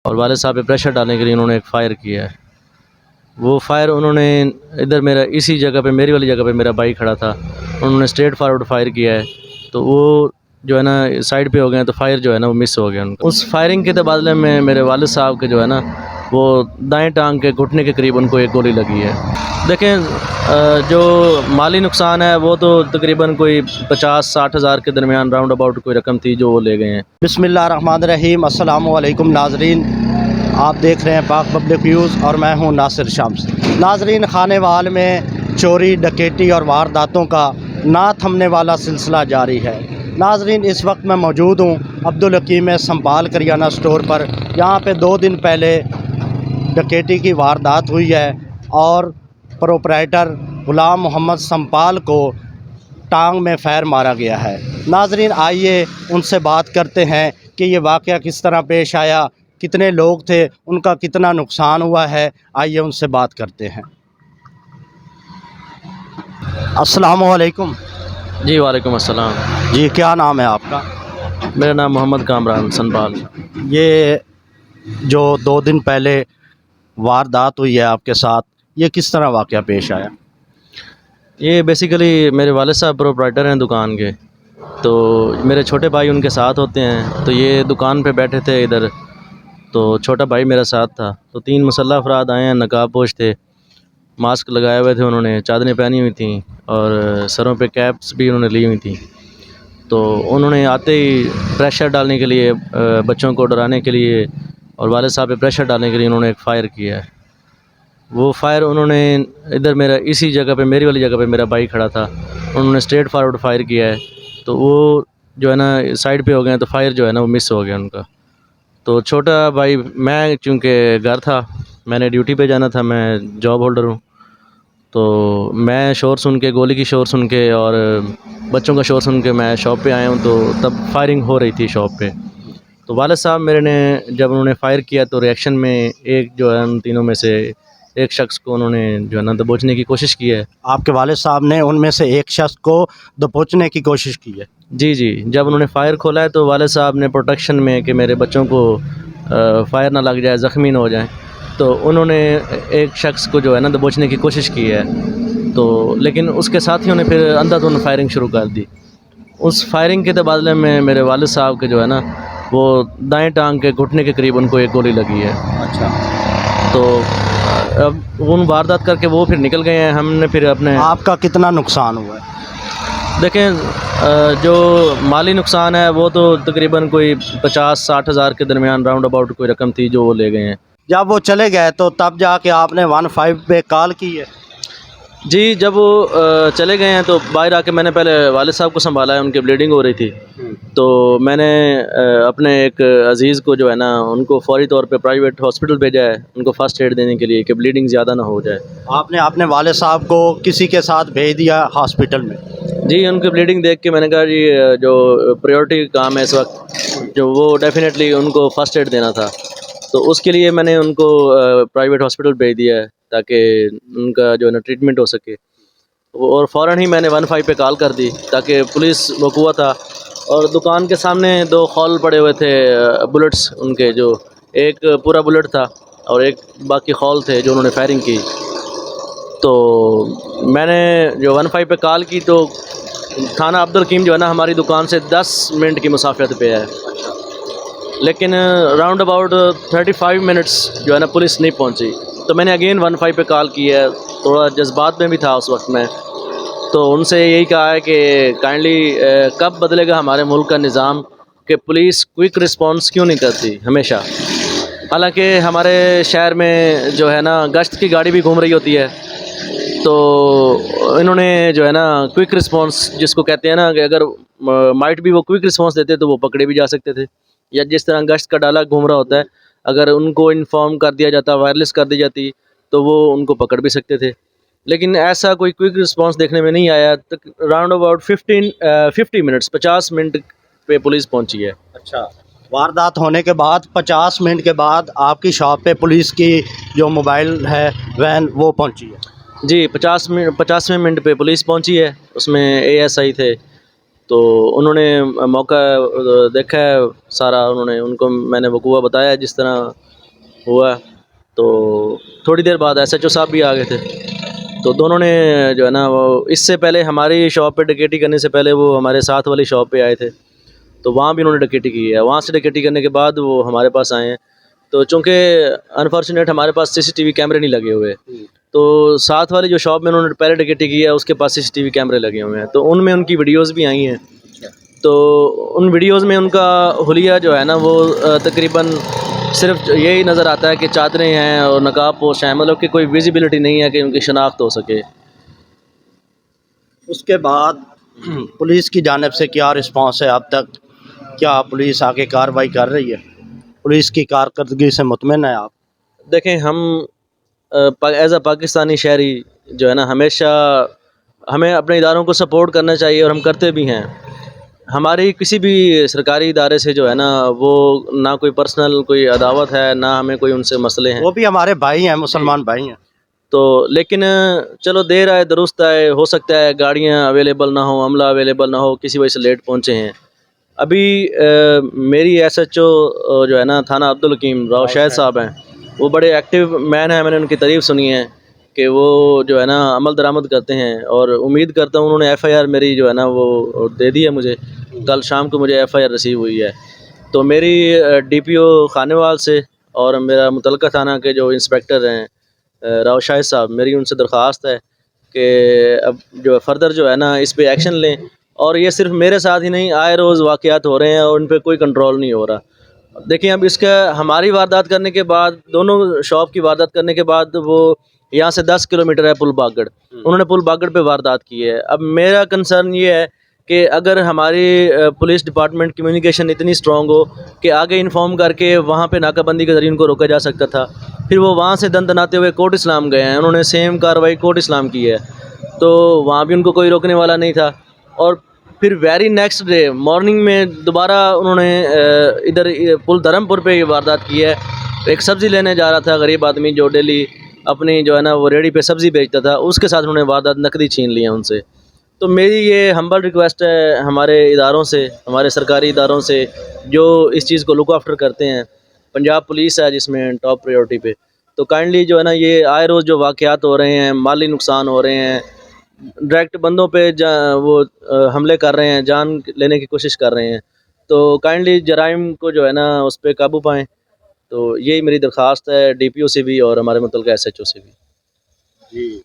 और वालिद साहब पे प्रेशर डालने के लिए उन्होंने एक फ़ायर किया है। वो फायर उन्होंने इधर मेरा इसी जगह पे, मेरी वाली जगह पे मेरा बाइक खड़ा था, उन्होंने स्ट्रेट फॉरवर्ड फायर किया है, तो वो जो है ना साइड पे हो गए, तो फायर जो है ना वो मिस हो गया उनका। उस फायरिंग के तबादले में मेरे वालिद साहब के जो है ना वो दाएं टांग के घुटने के करीब उनको एक गोली लगी है। देखें, जो माली नुकसान है वो तो तकरीबन कोई 50-60 हज़ार के दरमियान राउंड अबाउट कोई रकम थी जो वो ले गए हैं। बिस्मिल्लाहिर्रहमानिर्रहीम, अस्सलामु अलैकुम नाजरीन, आप देख रहे हैं पाक पब्लिक न्यूज़ और मैं हूं नासिर शाम्स। नाजरीन, खानेवाल में चोरी, डकैती और वारदातों का ना थमने वाला सिलसिला जारी है। नाजरीन, इस वक्त मैं मौजूद हूं अब्दुल हकीम संपाल करियाना स्टोर पर। यहाँ पे 2 दिन पहले डकैती की वारदात हुई है और प्रोपराइटर गुलाम मोहम्मद संपाल को टांग में फायर मारा गया है। नाजरीन, आइए उनसे बात करते हैं कि ये वाक़या किस तरह पेश आया, कितने लोग थे, उनका कितना नुकसान हुआ है। आइए उनसे बात करते हैं। अस्सलामु अलैकुम। जी वालेकुम अस्सलाम। जी, क्या नाम है आपका? मेरा नाम मोहम्मद कामरान संपाल। ये जो 2 दिन पहले वारदात हुई है आपके साथ, ये किस तरह वाक़या पेश आया? ये बेसिकली मेरे वालिद साहब प्रोपराइटर हैं दुकान के, तो मेरे छोटे भाई उनके साथ होते हैं। तो ये दुकान पे बैठे थे इधर, तो छोटा भाई मेरा साथ था। तो 3 मुसल्लह अफराद आए हैं, नकाबपोश थे, मास्क लगाए हुए थे, उन्होंने चादरें पहनी हुई थी और सरों पे कैप्स भी उन्होंने ली हुई थी। तो उन्होंने आते ही प्रेशर डालने के लिए, बच्चों को डराने के लिए और वालिद साहब पे प्रेशर डालने के लिए उन्होंने एक फ़ायर किया है। वो फायर उन्होंने इधर मेरा इसी जगह पे, मेरी वाली जगह पे मेरा बाइक खड़ा था, उन्होंने स्ट्रेट फॉरवर्ड फायर किया है, तो वो जो है ना साइड पे हो गए, तो फायर जो है ना वो मिस हो गया उनका। तो छोटा भाई, मैं चूँकि घर था, मैंने ड्यूटी पे जाना था, मैं जॉब होल्डर हूँ, तो मैं शोर सुन के, गोली की शोर सुन के और बच्चों का शोर सुन के मैं शॉप पे आया हूँ। तो तब फायरिंग हो रही थी शॉप पे। तो वालिद साहब मेरे ने जब उन्होंने फ़ायर किया तो रिएक्शन में एक जो है उन तीनों में से एक शख्स को उन्होंने जो है ना दबोचने की कोशिश की है। आपके वालिद साहब ने उनमें से एक शख्स को दबोचने की कोशिश की है? जी, जी। जब उन्होंने फ़ायर खोला है तो वालिद साहब ने प्रोटेक्शन में कि मेरे बच्चों को फ़ायर ना लग जाए, ज़ख्मी ना हो जाएँ, तो उन्होंने एक शख्स को जो है ना दबोचने की कोशिश की है। तो लेकिन उसके साथियों ने फिर अंधाधुंध फायरिंग शुरू कर दी। उस फायरिंग के तबादले में मेरे वालिद साहब के जो है ना वो दाएँ टाँग के घुटने के करीब उनको एक गोली लगी है। अच्छा। तो अब उन वारदात करके वो फिर निकल गए हैं। हमने फिर अपने आपका कितना नुकसान हुआ है? देखें, जो माली नुकसान है वो तो तकरीबन कोई 50-60 हज़ार के दरमियान राउंड अबाउट कोई रकम थी जो वो ले गए हैं। जब वो चले गए तो तब जाके आपने 15 पे कॉल की है? जी, जब वो चले गए हैं तो बाहर आके मैंने पहले वालिद साहब को संभाला है, उनकी ब्लीडिंग हो रही थी। तो मैंने अपने एक अज़ीज़ को जो है ना उनको फ़ौरी तौर पे प्राइवेट हॉस्पिटल भेजा है, उनको फ़र्स्ट एड देने के लिए कि ब्लीडिंग ज़्यादा ना हो जाए। आपने अपने वालिद साहब को किसी के साथ भेज दिया हॉस्पिटल में? जी, उनकी ब्लीडिंग देख के मैंने कहा जी जो प्रायोरिटी काम है इस वक्त, जो वो डेफ़िनेटली उनको फ़र्स्ट एड देना था। तो उसके लिए मैंने उनको प्राइवेट हॉस्पिटल भेज दिया है ताकि उनका जो है ना ट्रीटमेंट हो सके। और फ़ौरन ही मैंने 15 पे कॉल कर दी ताकि पुलिस वक़ुआ था। और दुकान के सामने 2 खौल पड़े हुए थे, बुलेट्स उनके, जो एक पूरा बुलेट था और एक बाकी खौल थे जो उन्होंने फायरिंग की। तो मैंने जो 15 पे कॉल की तो थाना अब्दुल हकीम जो है ना हमारी दुकान से 10 मिनट की मुसाफियत पे है, लेकिन राउंड अबाउट 35 मिनट्स जो है ना पुलिस नहीं पहुंची। तो मैंने अगेन 15 पे कॉल की है, थोड़ा जज्बात में भी था उस वक्त में। तो उनसे यही कहा है कि काइंडली कब बदलेगा हमारे मुल्क का निज़ाम कि पुलिस क्विक रिस्पॉन्स क्यों नहीं करती हमेशा। हालांकि हमारे शहर में जो है ना गश्त की गाड़ी भी घूम रही होती है, तो इन्होंने जो है ना क्विक रिस्पॉन्स जिसको कहते हैं ना कि अगर माइट भी वो क्विक रिस्पॉन्स देते तो वो पकड़े भी जा सकते थे, या जिस तरह गश्त का डाला घूम रहा होता है, अगर उनको इन्फॉर्म कर दिया जाता, वायरलेस कर दी जाती, तो वो उनको पकड़ भी सकते थे। लेकिन ऐसा कोई क्विक रिस्पॉन्स देखने में नहीं आया। तक राउंड अबाउट 50 मिनट्स 50 मिनट पे पुलिस पहुंची है। अच्छा। वारदात होने के बाद 50 मिनट के बाद आपकी शॉप पे पुलिस की जो मोबाइल है वैन वो पहुंची है? जी, 50वें मिनट पे पुलिस पहुंची है, उसमें एएसआई थे। तो उन्होंने मौका देखा है सारा, उनको मैंने वक़ूआ बताया जिस तरह हुआ। तो थोड़ी देर बाद एसएचओ साहब भी आ गए थे। तो दोनों ने जो है ना वो इससे पहले हमारी शॉप पे डकैती करने से पहले वो हमारे साथ वाली शॉप पे आए थे, तो वहाँ भी उन्होंने डकैती की है। वहाँ से डकैती करने के बाद वो हमारे पास आए हैं। तो चूँकि अनफॉर्चुनेट हमारे पास सीसीटीवी कैमरे नहीं लगे हुए, तो साथ वाली जो शॉप में उन्होंने पहले डकैती की है उसके पास सीसीटीवी कैमरे लगे हुए हैं, तो उनमें उनकी वीडियोज़ भी आई हैं। तो उन वीडियोज़ में उनका हुलिया जो है ना वो तकरीबन सिर्फ यही नज़र आता है कि चादरें हैं और नकाब पोश हैं, मतलब कि कोई विजिबिलिटी नहीं है कि उनकी शनाख्त हो सके। उसके बाद पुलिस की जानिब से क्या रिस्पांस है अब तक? क्या पुलिस आगे कार्रवाई कर रही है? पुलिस की कारकर्दगी से मुतमिन है आप? देखें, हम एज़ अ पाकिस्तानी शहरी जो है ना हमेशा हमें अपने इदारों को सपोर्ट करना चाहिए और हम करते भी हैं। हमारी किसी भी सरकारी इदारे से जो है ना वो ना कोई पर्सनल कोई अदावत है, ना हमें कोई उनसे मसले हैं। वो भी हमारे भाई हैं, मुसलमान भाई हैं। तो लेकिन चलो देर आए दुरुस्त आए, हो सकता है गाड़ियाँ अवेलेबल ना हो, अमला अवेलेबल ना हो, किसी वजह से लेट पहुँचे हैं। अभी मेरी एसएचओ जो है ना थाना अब्दुल हकीम राव शाहिद साहब हैं, वो बड़े एक्टिव मैन हैं। मैंने उनकी तारीफ़ सुनी है कि वो जो है ना अमल दरामद करते हैं, और उम्मीद करता हूँ उन्होंने एफआईआर मेरी जो है ना वो दे दी है मुझे। कल शाम को मुझे एफआईआर रिसीव हुई है। तो मेरी डीपीओ खानेवाल से और मेरा मुतलका थाना के जो इंस्पेक्टर हैं राव शाहिद साहब, मेरी उनसे दरख्वास्त है कि अब जो फर्दर जो है ना इस पे एक्शन लें। और ये सिर्फ मेरे साथ ही नहीं, आए रोज़ वाक़यात हो रहे हैं और उन पे कोई कंट्रोल नहीं हो रहा। देखिए, अब इसका हमारी वारदात करने के बाद, दोनों शॉप की वारदात करने के बाद, वो यहाँ से 10 किलोमीटर है पुल बागड़, उन्होंने पुल बागड़ पे वारदात की है। अब मेरा कंसर्न ये है कि अगर हमारी पुलिस डिपार्टमेंट कम्युनिकेशन इतनी स्ट्रॉन्ग हो कि आगे इन्फॉर्म करके वहाँ पे नाकाबंदी के ज़रिए उनको रोका जा सकता था। फिर वो वहाँ से दनाते हुए कोर्ट इस्लाम गए हैं, उन्होंने सेम कार्रवाई कोर्ट इस्लाम की है, तो वहाँ भी उनको कोई रोकने वाला नहीं था। और फिर वेरी नेक्स्ट डे मॉर्निंग में दोबारा उन्होंने इधर पुल धर्मपुर पे ये वारदात की है। एक सब्ज़ी लेने जा रहा था गरीब आदमी जो डेली अपनी जो है ना वो रेडी पे सब्ज़ी बेचता था, उसके साथ उन्होंने वारदात नकदी छीन लिया उनसे। तो मेरी ये हम्बल रिक्वेस्ट है हमारे इदारों से, हमारे सरकारी इदारों से जो इस चीज़ को लुक आफ्टर करते हैं। पंजाब पुलिस है जिसमें टॉप प्रायोरिटी पे, तो काइंडली जो है ना ये आए रोज़ जो वाक़यात हो रहे हैं, माली नुकसान हो रहे हैं, डायरेक्ट बंदों पे वो हमले कर रहे हैं, जान लेने की कोशिश कर रहे हैं, तो काइंडली जराइम को जो है ना उस पर काबू पाएँ। तो यही मेरी दरख्वास्त है डीपीओ से भी और हमारे मुतल्लिक़ एसएचओ से भी। जी।